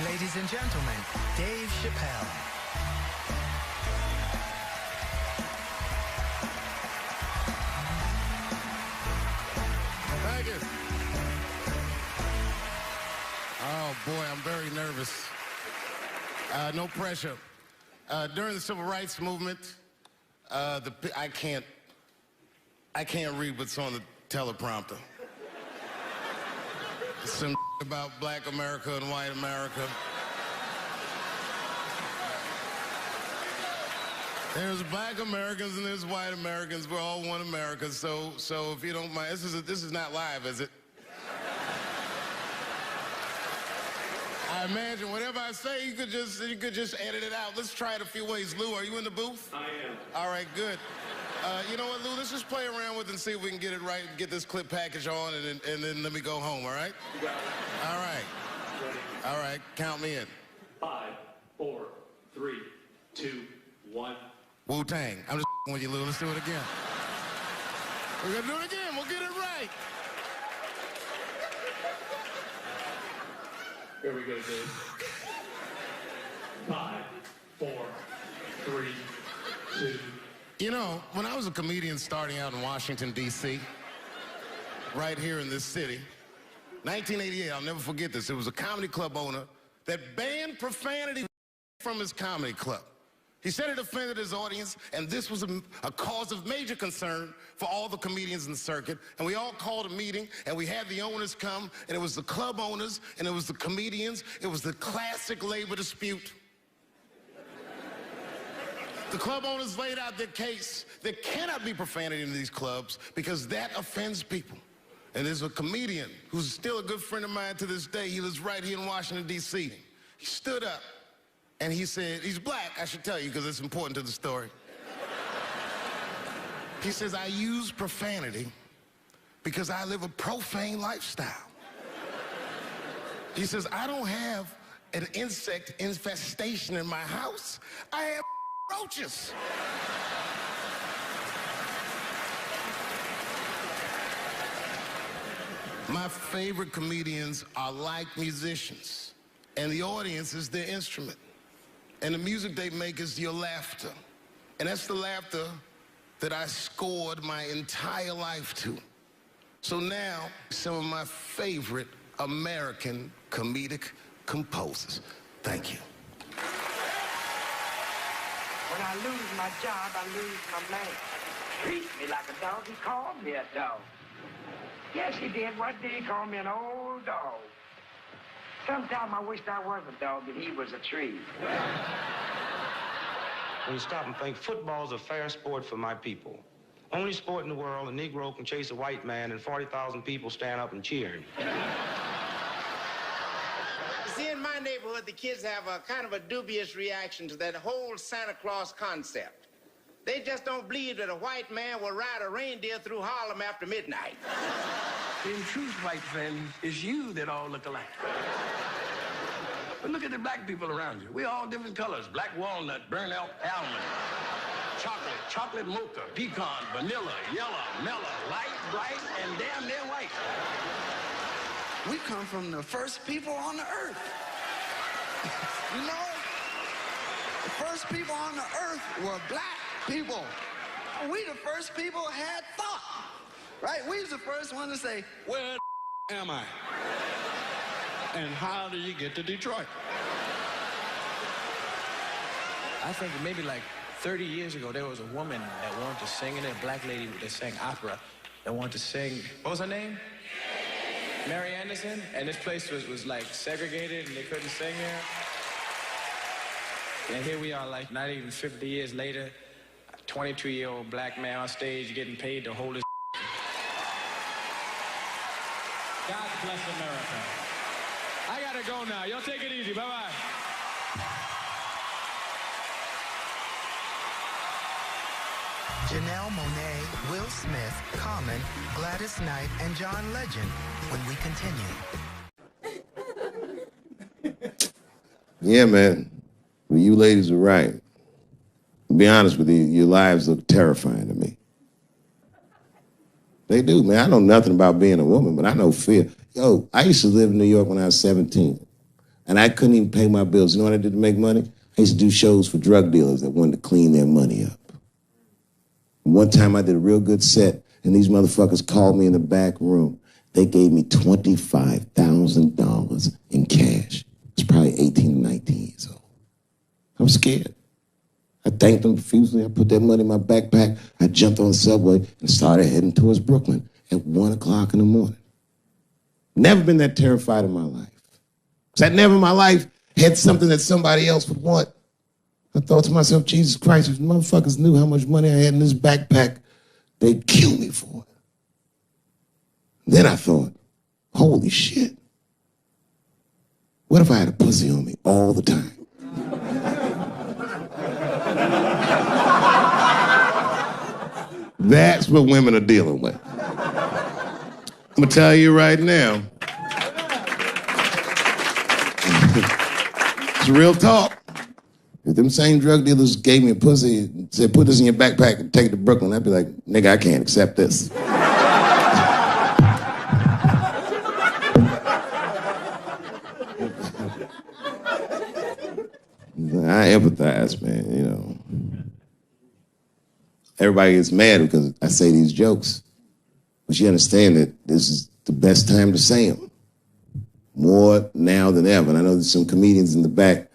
Ladies and gentlemen, Dave Chappelle. Thank you. Oh boy, I'm very nervous. No pressure. During the Civil Rights Movement, I can't read what's on the teleprompter. Some about Black America and white America. There's Black Americans and there's white Americans. We're all one America. So if you don't mind, this is not live, is it? I imagine whatever I say, you could just edit it out. Let's try it a few ways. Lou, are you in the booth? I am. All right, good. You know what, Lou? Let's just play around with it and see if we can get it right and get this clip package on, and then let me go home, all right? You got it. All right. Ready? All right, count me in. 5, 4, 3, 2, 1. Wu-Tang. I'm just with you, Lou. Let's do it again. We're gonna do it again. We'll get it right. Here we go, Dave. 5, 4, 3, 2. You know, when I was a comedian starting out in Washington, D.C., right here in this city, 1988, I'll never forget this. It was a comedy club owner that banned profanity from his comedy club. He said it offended his audience, and this was a cause of major concern for all the comedians in the circuit. And we all called a meeting, and we had the owners come, and it was the club owners, and it was the comedians. It was the classic labor dispute. The club owners laid out their case. There cannot be profanity in these clubs because that offends people. And there's a comedian who's still a good friend of mine to this day. He lives right here in Washington, D.C. He stood up and he said, he's black, I should tell you because it's important to the story. He says, I use profanity because I live a profane lifestyle. He says, I don't have an insect infestation in my house. I have roaches. My favorite comedians are like musicians, and the audience is their instrument. And the music they make is your laughter. And that's the laughter that I scored my entire life to. So now, some of my favorite American comedic composers. Thank you. When I lose my job, I lose my man. Treat me like a dog. He called me a dog. Yes, he did. What did he call me? An old dog. Sometimes I wished I was a dog and he was a tree. When you stop and think, football's a fair sport for my people. Only sport in the world a Negro can chase a white man and 40,000 people stand up and cheer him. See, in my neighborhood, the kids have a kind of a dubious reaction to that whole Santa Claus concept. They just don't believe that a white man will ride a reindeer through Harlem after midnight. In truth, white friend, it's you that all look alike. But look at the black people around you. We're all different colors. Black walnut, burnt almond, chocolate mocha, pecan, vanilla, yellow, mellow, light, bright, and damn near white. We come from the first people on the earth. You know, the first people on the earth were black people. We the first people had thought, right? We was the first one to say, where am I? And how do you get to Detroit? I think maybe like 30 years ago, there was a woman that wanted to sing, and a black lady that sang opera that wanted to sing. What was her name? Mary Anderson. And this place was like segregated, and they couldn't sing here. And here we are, like not even 50 years later, a 22-year-old black man on stage getting paid to hold his. God bless America. I gotta go now. Y'all take it easy. Bye-bye. Janelle Monáe, Will Smith, Common, Gladys Knight, and John Legend when we continue. Yeah, man. Well, you ladies are right. To be honest with you, your lives look terrifying to me. They do, man. I know nothing about being a woman, but I know fear. Yo, I used to live in New York when I was 17. And I couldn't even pay my bills. You know what I did to make money? I used to do shows for drug dealers that wanted to clean their money up. One time I did a real good set, and these motherfuckers called me in the back room. They gave me $25,000 in cash. I was probably 18 or 19 years old. I was scared. I thanked them profusely. I put that money in my backpack. I jumped on the subway and started heading towards Brooklyn at 1 o'clock in the morning. Never been that terrified in my life. Because I never in my life had something that somebody else would want. I thought to myself, Jesus Christ, if motherfuckers knew how much money I had in this backpack, they'd kill me for it. Then I thought, holy shit. What if I had a pussy on me all the time? That's what women are dealing with. I'm gonna tell you right now. It's real talk. If them same drug dealers gave me a pussy and said, put this in your backpack and take it to Brooklyn, I'd be like, nigga, I can't accept this. I empathize, man, you know. Everybody gets mad because I say these jokes. But you understand that this is the best time to say them. More now than ever. And I know there's some comedians in the back.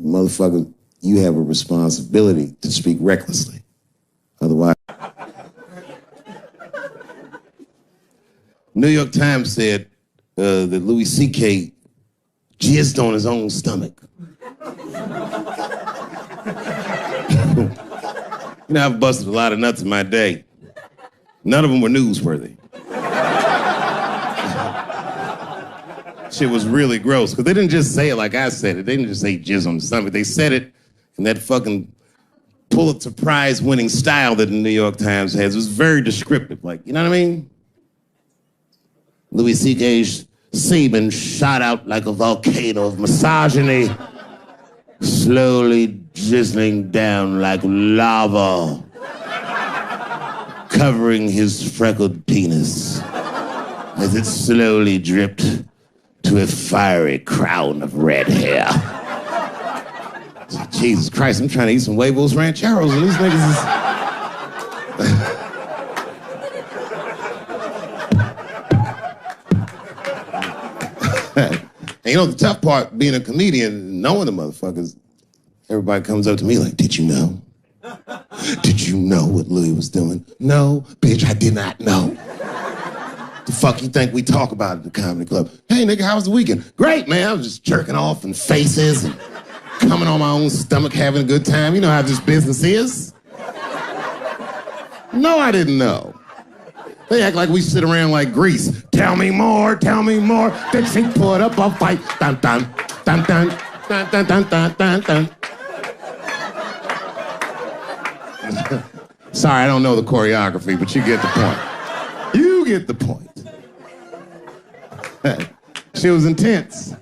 Motherfucker, you have a responsibility to speak recklessly. Otherwise. New York Times said that Louis C.K. jizzed on his own stomach. You know, I've busted a lot of nuts in my day. None of them were newsworthy. Shit was really gross, because they didn't just say it like I said it. They didn't just say jizz on the stomach. They said it in that fucking Pulitzer Prize winning style that the New York Times has. It was very descriptive, like, you know what I mean? Louis C.K.'s semen shot out like a volcano of misogyny, slowly drizzling down like lava, covering his freckled penis as it slowly dripped to a fiery crown of red hair. Jesus Christ, I'm trying to eat some huevos rancheros, and these niggas is... And you know, the tough part, being a comedian, knowing the motherfuckers, everybody comes up to me like, did you know? Did you know what Louis was doing? No, bitch, I did not know. The fuck you think we talk about at the comedy club? Hey, nigga, how was the weekend? Great, man. I was just jerking off and faces and coming on my own stomach, having a good time. You know how this business is. No, I didn't know. They act like we sit around like Grease. Tell me more, then she put up a fight. Dun, dun, dun, dun, dun, dun, dun, dun, dun, dun. Sorry, I don't know the choreography, but you get the point. You get the point. She was intense.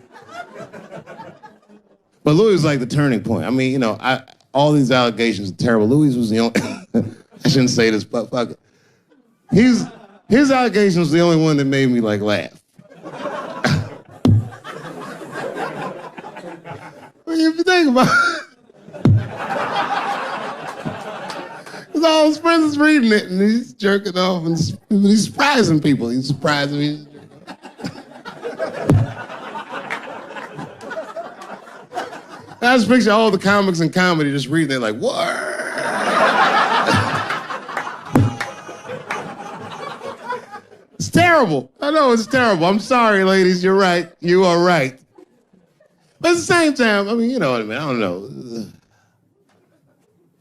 But Louis was like the turning point. I mean, you know, all these allegations are terrible. Louis was the only... I shouldn't say this, but fuck it. His allegation was the only one that made me, like, laugh. Well, if you think about it, because all his friends is reading it, and he's jerking off, and he's surprising people. He's surprising me. I just picture all the comics in comedy just reading it like, what? It's terrible. I know it's terrible. I'm sorry, ladies. You're right. You are right. But at the same time, I mean, you know what I mean? I don't know.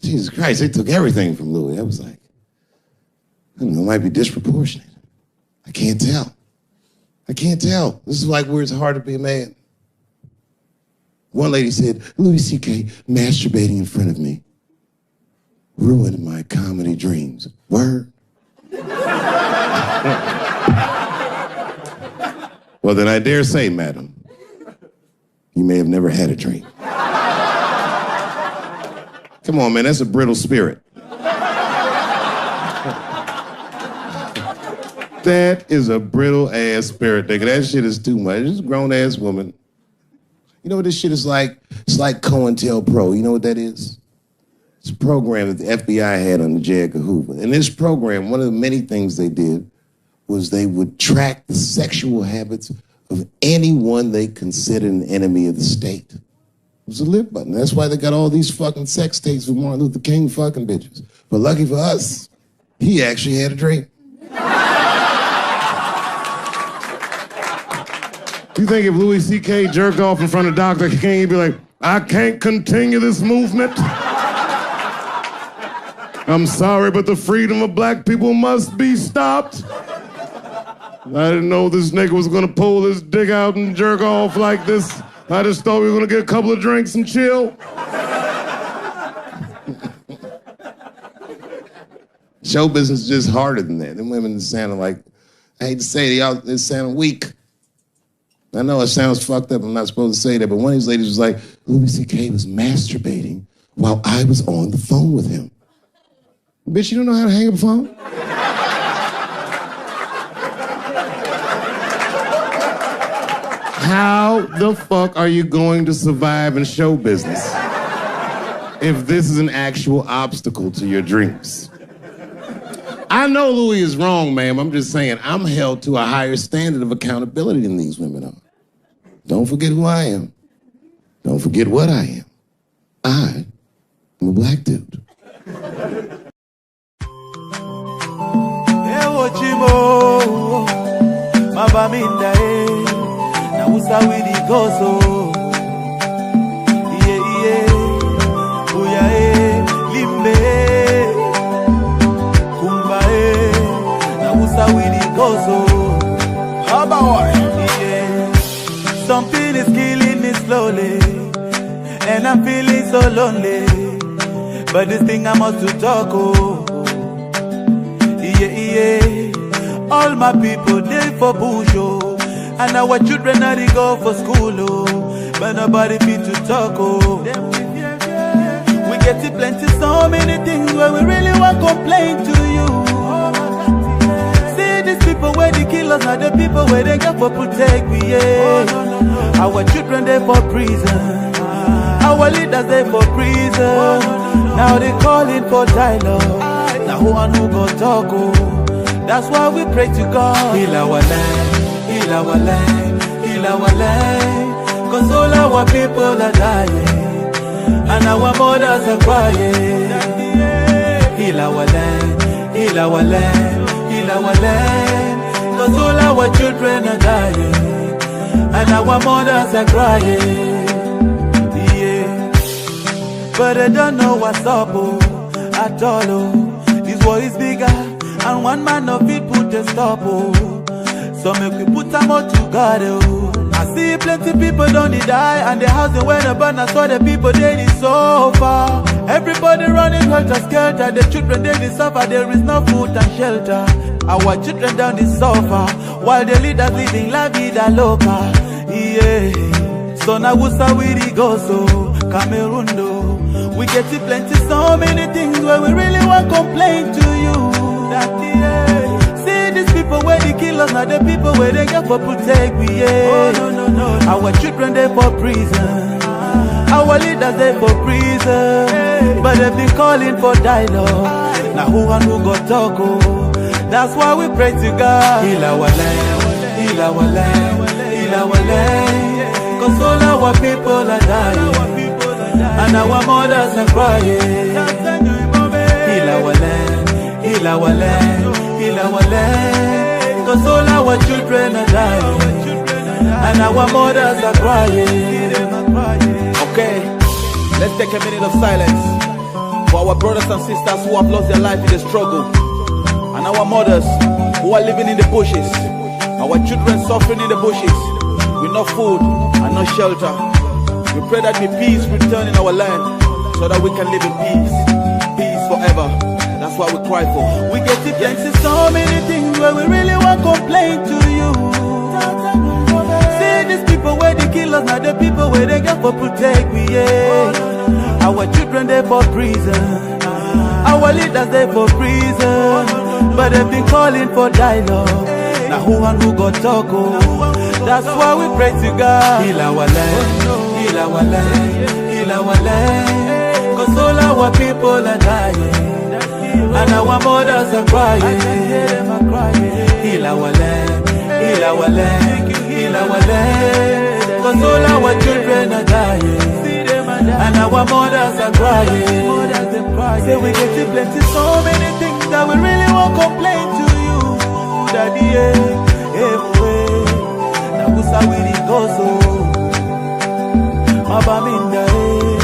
Jesus Christ, they took everything from Louis. I was like, I don't know, it might be disproportionate. I can't tell. I can't tell. This is like where it's hard to be a man. One lady said, Louis C.K. masturbating in front of me ruined my comedy dreams. Word? Well, then I dare say, madam, you may have never had a dream. Come on, man, that's a brittle spirit. That is a brittle-ass spirit, nigga. That shit is too much. This grown-ass woman You know what this shit is like? It's like COINTELPRO. You know what that is? It's a program that the FBI had under J. Edgar Hoover. In this program, one of the many things they did was they would track the sexual habits of anyone they considered an enemy of the state. It was a live button. That's why they got all these fucking sex tapes with Martin Luther King fucking bitches. But lucky for us, he actually had a dream. You think if Louis C.K. jerked off in front of Dr. King, he'd be like, I can't continue this movement? I'm sorry, but the freedom of black people must be stopped. I didn't know this nigga was gonna pull his dick out and jerk off like this. I just thought we were gonna get a couple of drinks and chill. Show business is just harder than that. Them women sound like, I hate to say it, they sound weak. I know it sounds fucked up, I'm not supposed to say that, but one of these ladies was like, Louis C.K. was masturbating while I was on the phone with him. Bitch, you don't know how to hang up a phone? How the fuck are you going to survive in show business if this is an actual obstacle to your dreams? I know Louis is wrong, ma'am. I'm just saying I'm held to a higher standard of accountability than these women are. Don't forget who I am. Don't forget what I am. I am a black dude. Something is killing me slowly, and I'm feeling so lonely. But this thing I must to talk, oh. All my people, they for bush, oh. And our children now they go for school, oh. But nobody fit to talk, oh. We get it plenty, so many things where we really want to complain to you. See these people where they kill us, now the people where they got for protect me, yeah. Our children they for prison, our leaders they for prison. Now they calling for dialogue. Now who and who go talk, oh. That's why we pray to God. Heal our land, heal our land, heal our land. Cause all our people are dying, and our mothers are crying. Heal our land, heal our land, heal our land. Cause all our children are dying, and our mothers are crying. Yeah. But I don't know what's up, oh, at all, oh. This war is bigger, and one man of it put a stop, oh. So make we put them all together, oh. I see plenty people don't die, and the house they went burn. I saw the people they so far. Everybody running helter skelter. The children they suffer. There is no food and shelter. Our children down the suffer, while the leaders living la vida loca. Yeah. So now we say we go so Cameroon do. We get it plenty, so many things where we really want to complain to you. See these people where they kill us, now the people where they get for protect we, yeah. Oh, no. Our children they for prison, our leaders they for prison, hey. But they've been calling for dialogue. Now who and who got talk, oh. That's why we pray to God. Heal our land, heal our land, heal our land. Cause all our people are dying, and our mothers are crying. Heal our land, heal our land, heal our land. Cause all our children are dying, and our mothers are crying. Okay, let's take a minute of silence for our brothers and sisters who have lost their life in the struggle, and our mothers who are living in the bushes, our children suffering in the bushes with no food and no shelter. We pray that the peace return in our land so that we can live in peace, peace forever. That's what we cry for. We get it plenty, so many things where we really want to complain to you. See these people where they kill us, now the people where they get for protect me, yeah. Our children they for prison, our leaders they for prison, but they've been calling for dialogue. Now who and who got talk, oh. That's why we pray to God. Heal our land, our land, heal our land. Cause all our people are dying, and our mothers are crying. Heal our land, heal our land, heal our land. Cause all our children are dying, and our mothers are crying. Say we get to plenty, so many things that we really won't complain to you, Daddy. Now who's we go so? Mabaminda.